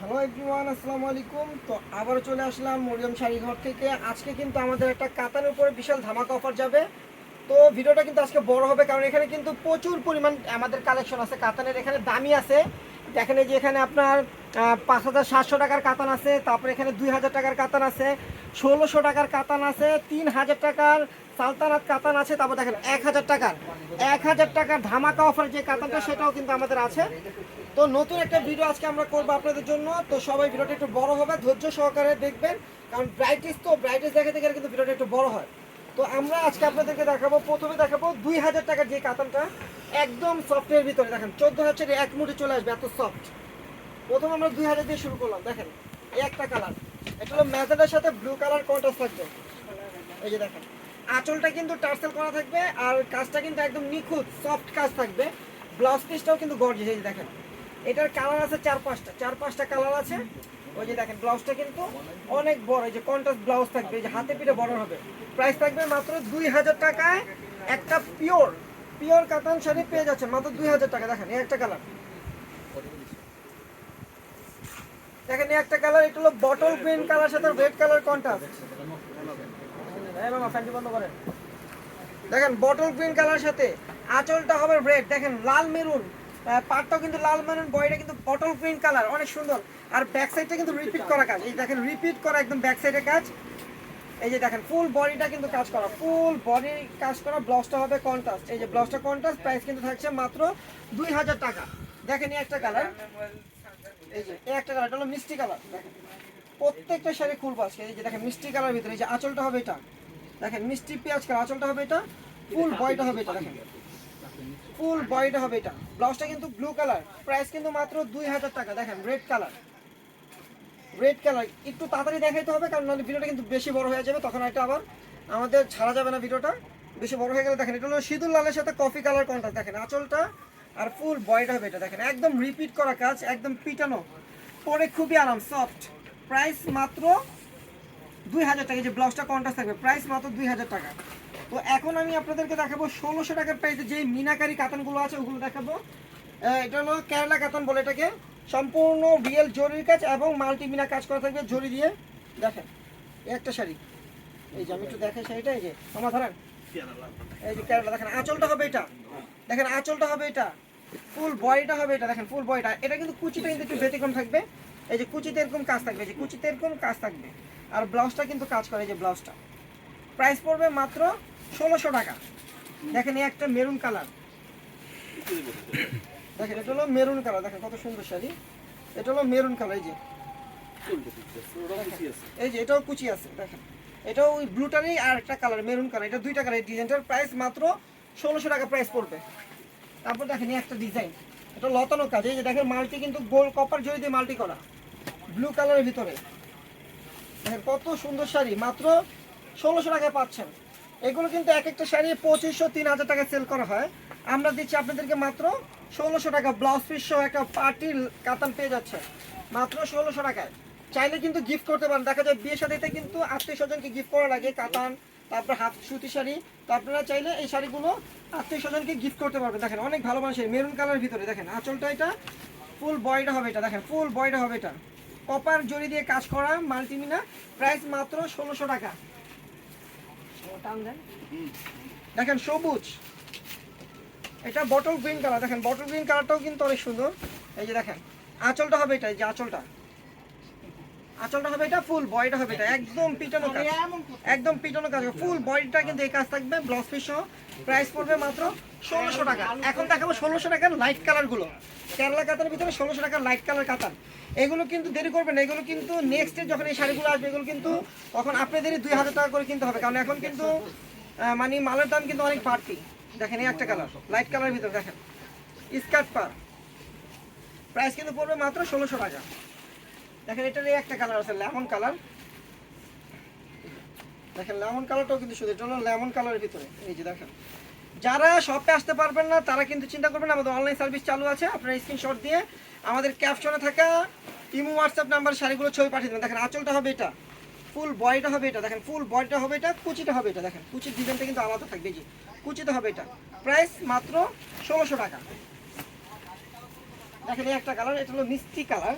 Hello everyone, আসসালামু আলাইকুম। তো আবারও চলে আসলাম মরিয়ম শাড়ি ঘর থেকে। আজকে কিন্তু আমাদের একটা কাতানের উপরে বিশাল ধামাকা অফার যাবে। তো ভিডিওটা কিন্তু আজকে বড় হবে, কারণ এখানে কিন্তু প্রচুর পরিমাণ আমাদের কালেকশন আছে কাতানের। এখানে দামি আছে, দেখেন এই যে এখানে আপনার 5,700 টাকার কাতান আছে, তারপরে এখানে 2,000 টাকার কাতান আছে, 1,600 টাকার কাতান আছে, 3,000 টাকার সালতানাত কাতান আছে, তারপর দেখেন 1,000 টাকার ধামাকা অফার যে কাতানটা সেটাও কিন্তু আমাদের আছে। তো নতুন একটা ভিডিও আজকে আমরা করবো আপনাদের জন্য। তো সবাই ভিডিওটা একটু বড় হবে, ধৈর্য সহকারে দেখবেন, কারণ ব্রাইটিস দেখাতে গেলে কিন্তু ভিডিওটা একটু বড় হয়। তো আমরা আজকে আপনাদেরকে দেখাবো, প্রথমে দেখাবো 2,000 টাকার যে কাতানটা একদম সফটের ভিতরে, দেখেন 14,000 এক মুঠে চলে আসবে, এত সফট। প্রথম আমরা 2,000 দিয়ে শুরু করলাম। দেখেন এই একটা কালার, এটা হলো ম্যাজেন্টার সাথে ব্লু কালার কন্ট্রাস্ট থাকবে। এই যে দেখেন আঁচলটা কিন্তু টার্সেল করা থাকবে, আর কাজটা কিন্তু একদম নিখুঁত সফট কাজ থাকবে। ব্লাউজ পিসটাও কিন্তু গর্জিয়াস। এই যে দেখেন এটার কালার আছে চার পাঁচটা কালার আছে। ওই যে দেখেন ব্লাউজটা কিন্তু অনেক বড়, এই যে কন্ট্রাস্ট ব্লাউজ থাকবে, এই যে হাতে পিঠে বড় হবে। প্রাইস থাকবে মাত্র 2,000 টাকায়। একটা পিওর পিওর কাতান শাড়ি পেয়ে যাচ্ছে মাত্র 2,000 টাকা। দেখেন এই একটা কালার, দেখেন এই একটা কালার, এটা হলো বটল গ্রিন কালার সাথে রেড কালার কন্ট্রাস্ট। এই মামা ফ্যানটি বন্ধ করেন। দেখেন বটল গ্রিন কালার সাথে আঁচলটা হবে রেড, দেখেন লাল মেরুন, পাটটাও কিন্তু লাল মেরুন, বডিটা কিন্তু বটল গ্রিন কালার, অনেক সুন্দর। আর ব্যাক সাইডটা কিন্তু রিপিট করা কাজ, এই দেখেন রিপিট করা একদম ব্যাক সাইডে কাজ। এই যে দেখেন ফুল বডিটা কিন্তু কাজ করা, ফুল বডি কাজ করা। ব্লাউজটা হবে কন্ট্রাস্ট, এই যে ব্লাউজটা কন্ট্রাস্ট। প্রাইস কিন্তু থাকছে মাত্র 2,000 টাকা। দেখেন এই একটা কালার, এই যে এই একটা কালার, এটা হলো মিষ্টি কালার। দেখেন প্রত্যেকটা শাড়ি খুলবো আজকে। এই যে দেখেন মিষ্টি কালার ভিতরে, এই যে আঁচলটা হবে এটা, দেখেন মিষ্টি পেঁয়াজ কালার আঁচলটা হবে এটা, ফুল বডিটা হবে এটা, দেখেন ফুল বডিটা হবে এটা। ব্লাউজটা কিন্তু ব্লু কালার, প্রাইস কিন্তু মাত্র 2,000 টাকা। দেখেন রেড কালার, একটু তাড়াতাড়ি দেখাইতে হবে, কারণ নাহলে ভিডিওটা কিন্তু বেশি বড় হয়ে যাবে, তখন এটা আবার আমাদের ছাড়া যাবে না। ভিডিওটা বেশি বড় হয়ে গেলে দেখেন এটা হলো সিঁদুর লালের সাথে কফি কালার কন্ট্রাস্ট। দেখেন আঁচলটা আর ফুল বডিটা হবে এটা, দেখেন একদম রিপিট করা কাজ, একদম পিটানো, পরে খুবই আরাম সফট। প্রাইস মাত্র 2,000 টাকা। যে ব্লাউজটা কন্ট্রাস্ট থাকবে, প্রাইস মাত্র 2,000 টাকা। তো এখন আমি আপনাদেরকে দেখাবো 1,600 টাকার প্রাইসে যে মিনাকারি কাতানগুলো আছে ওগুলো দেখাবো। এটা হলো কেরালা কাতান বলে এটাকে, সম্পূর্ণ রিয়েল জরির কাজ এবং মাল্টিমিনা কাজ করা থাকবে জরি দিয়ে। দেখেন এই একটা শাড়ি, এই যে আমি একটু দেখাই শাড়িটা, এই যে আমার ধরেন এই যে কেরালা। দেখেন আঁচলটা হবে এটা, দেখেন আঁচলটা হবে এটা, ফুল বডিটা হবে এটা, দেখেন ফুল বডিটা। এটা কিন্তু কুচিটা কিন্তু একটু ব্যতিক্রম থাকবে, এই যে কুচিতে এরকম কাজ থাকবে, এই যে কুচিতে এরকম কাজ থাকবে। আর ব্লাউজটা কিন্তু কাজ করে, এই যে ব্লাউজটা। প্রাইস পড়বে মাত্র 1,600 টাকা। দেখেন এই একটা মেরুন কালার, দেখেন এটা হলো মেরুন কালার, দেখেন কত সুন্দর শাড়ি। এটা হলো মেরুন কালার, এই যে এটাও কুচি আছে, দেখেন এটাও ওই ব্লুটারই আর একটা কালার মেরুন কালার, এটা দুইটা কালার। ডিজাইনটার প্রাইস মাত্র 1,600 টাকা প্রাইস পড়বে। তারপর দেখেন এই একটা ডিজাইন, এটা লতানো কাজ, এই যে দেখেন মাল্টি কিন্তু গোল কপার জড়ি দিয়ে মাল্টি করা, ব্লু কালারের ভিতরে। দেখেন কত সুন্দর শাড়ি, মাত্র 1,600 টাকায় পাচ্ছেন। এগুলো কিন্তু এক একটা শাড়ি 2,500 3,000 টাকায় সেল করা হয়, আমরা দিচ্ছি আপনাদেরকে মাত্র 1,600 টাকা। ব্লাউজ পিস সহ একটা পার্টির কাতান পেয়ে যাচ্ছে মাত্র 1,600 টাকায়। চাইলে কিন্তু গিফট করতে পারেন, দেখা যায় বিয়ে শাদীতে কিন্তু আত্মীয় স্বজনকে গিফট করা লাগে কাতান, তারপর হাফ সুতি শাড়ি। তো আপনারা চাইলে এই শাড়িগুলো আত্মীয় স্বজনকে গিফট করতে পারবেন। দেখেন অনেক ভালো মানুষ, মেরুন কালার ভিতরে, দেখেন আঁচলটা এটা, ফুল বডিটা হবে এটা, দেখেন ফুল বডিটা হবে এটা, কপার জড়ি দিয়ে কাজ করা মাল্টিমিনা। প্রাইস মাত্র 1,600 টাকা। দেখেন সবুজ, এটা বটল গ্রিন কালার, দেখেন বটল গ্রিন কালারটাও কিন্তু অনেক সুন্দর। এই যে দেখেন আঁচলটা হবে এটা, এই যে আঁচলটা হবে এটা, ফুল বডিটা হবে এটা, একদম পিটানো কাজ, একদম পিটানো কাজ, ফুল বডিটা কিন্তু এই কাজ থাকবে ব্লাউজ পিস সহ। প্রাইস পড়বে মাত্র 1,600 টাকা। এখন দেখাবো 1,600 টাকার লাইট কালারগুলো, কেরালা কাতানের ভিতরে 1,600 টাকার লাইট কালার কাতান। এগুলো কিন্তু দেরি করবেন না, এগুলো কিন্তু নেক্সট ডে যখন এই শাড়িগুলো আসবে এগুলো কিন্তু তখন আপনাদেরই 2,000 টাকা করে কিনতে হবে, কারণ এখন কিন্তু মানে মালের দাম কিন্তু অনেক বাড়তি। দেখেন এই একটা কালার লাইট কালারের ভিতরে, দেখেন স্কার্ট পার, প্রাইস কিন্তু পড়বে মাত্র 1,600 টাকা। দেখেন এটার এই একটা কালার আছে লেমন কালার, দেখেন লেমন কালারটাও কিন্তু সুন্দর, এটা হলো লেমন কালারের ভিতরে। এই যে দেখেন যারা শপে আসতে পারবেন না তারা কিন্তু চিন্তা করবেন না, আমাদের অনলাইন সার্ভিস চালু আছে। আপনারা স্ক্রিনশট দিয়ে আমাদের ক্যাপশনে থাকা ইমো হোয়াটসঅ্যাপ নাম্বার শাড়িগুলো ছবি পাঠিয়ে দেবেন। দেখেন আঁচলটা হবে এটা, ফুল বডিটা হবে এটা, দেখেন ফুল বডিটা হবে এটা, কুচিটা হবে এটা, দেখেন কুচির ডিজাইনটা কিন্তু আলাদা থাকবে, যে কুচিটা হবে এটা। প্রাইস মাত্র 1,600 টাকা। দেখেন এই একটা কালার, এটা হলো মিষ্টি কালার,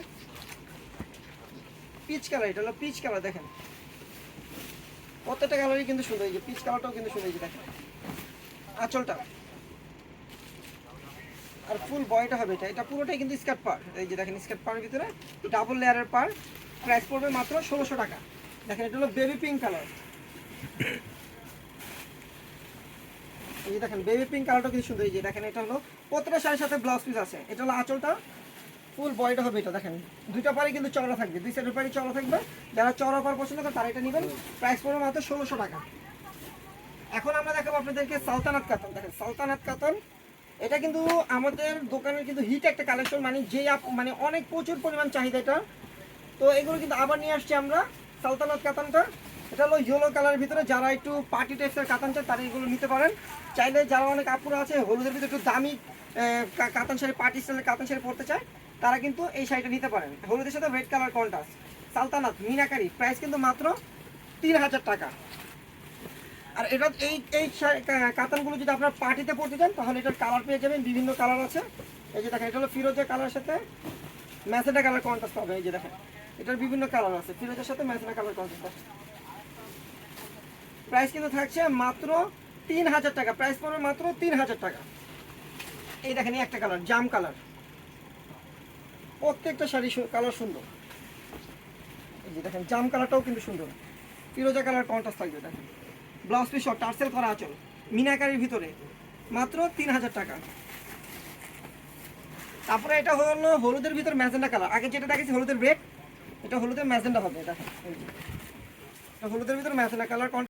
পিচ কালার, এটা হলো পিচ কালার। দেখেন প্রত্যেকটা কালারই কিন্তু সুন্দর, এই যে পিচ কালারটাও কিন্তু সুন্দর, এই যে দেখেন আঁচলটা আর ফুল বয়টা হবে এটা। এটা পুরোটাই কিন্তু স্কার্ট পার, এই যে দেখেন স্কার্ট পারের ভিতরে ডাবল লেয়ারের পার। প্রাইস পড়বে মাত্র 1600 টাকা। দেখেন এটা হলো বেবি পিঙ্ক কালার, এই যে দেখেন বেবি পিঙ্ক কালারটা কিন্তু সুন্দর। এই যে দেখেন এটা হলো প্রত্যেকটা শাড়ির সাথে ব্লাউজ পিস আছে। এটা হলো আঁচলটা, ফুল বয়টা হবে এটা। দেখেন দুইটা পাড়ি কিন্তু চওড়া থাকবে, দুই সাইডের পাড়ি চওড়া থাকবে। যারা চওড়া পাড় পছন্দ করেন তারা এটা নেবেন। প্রাইস পড়বে মাত্র 1600 টাকা। এখন আমরা দেখাবো আপনাদেরকে সালতানাত কাতান। দেখেন সালতানাত কাতান, এটা কিন্তু আমাদের দোকানের কিন্তু হিট একটা কালেকশন, মানে যে মানে অনেক প্রচুর পরিমাণ চাহিদা এটা। তো এগুলো কিন্তু আবার নিয়ে আসছি আমরা সালতানাত কাতানটা। এটা হলো ইয়েলো কালারের ভিতরে, যারা একটু পার্টি টাইপসের কাতান চান তারা এগুলো নিতে পারেন। চাইলে যারা অনেক আপুরা আছে হলুদের ভিতরে একটু দামি কাতান শাড়ি, পার্টি স্টাইলের কাতান শাড়ি পরতে চায়, তারা কিন্তু এই শাড়িটা নিতে পারেন। হলুদের সাথে red colour contrast, Saltanat meenakari. Price কিন্তু মাত্র 3000 টাকা। আর এটা এই এই কাতানগুলো যদি আপনার পার্টিতে পরতে চান তাহলে এটার কালার পেয়ে যাবেন, বিভিন্ন কালার আছে। এই যে দেখেন এটা হলো ফিরোজা কালারের সাথে ম্যাজেন্টা কালার কন্ট্রাস্ট হবে। এই যে দেখেন এটার বিভিন্ন কালার আছে, ফিরোজের সাথে ম্যাজেন্টা কালার কন্ট্রাস্ট। প্রাইস কিন্তু থাকছে মাত্র 3000 টাকা। প্রাইস পড়বে মাত্র 3000 টাকা। এই দেখেন এই একটা কালার জাম কালার, প্রত্যেকটা শাড়ি কালার সুন্দর। এই যে দেখেন জাম কালারটাও কিন্তু সুন্দর, ফিরোজা কালার কন্ট্রাস্ট থাকবে। দেখেন ব্লাউজ পিস শর্ট টার্সেল করা আঁচল মিনাকারির ভিতরে, মাত্র 3000 টাকা। তারপরে এটা হলো হলুদের ভিতর ম্যাজেন্ডা কালার। আগে যেটা দেখেছি হলুদের রেড, এটা হলুদের ম্যাজেন্ডা হবে। দেখেন এটা হলুদের ভিতর ম্যাজেন্ডা কালার।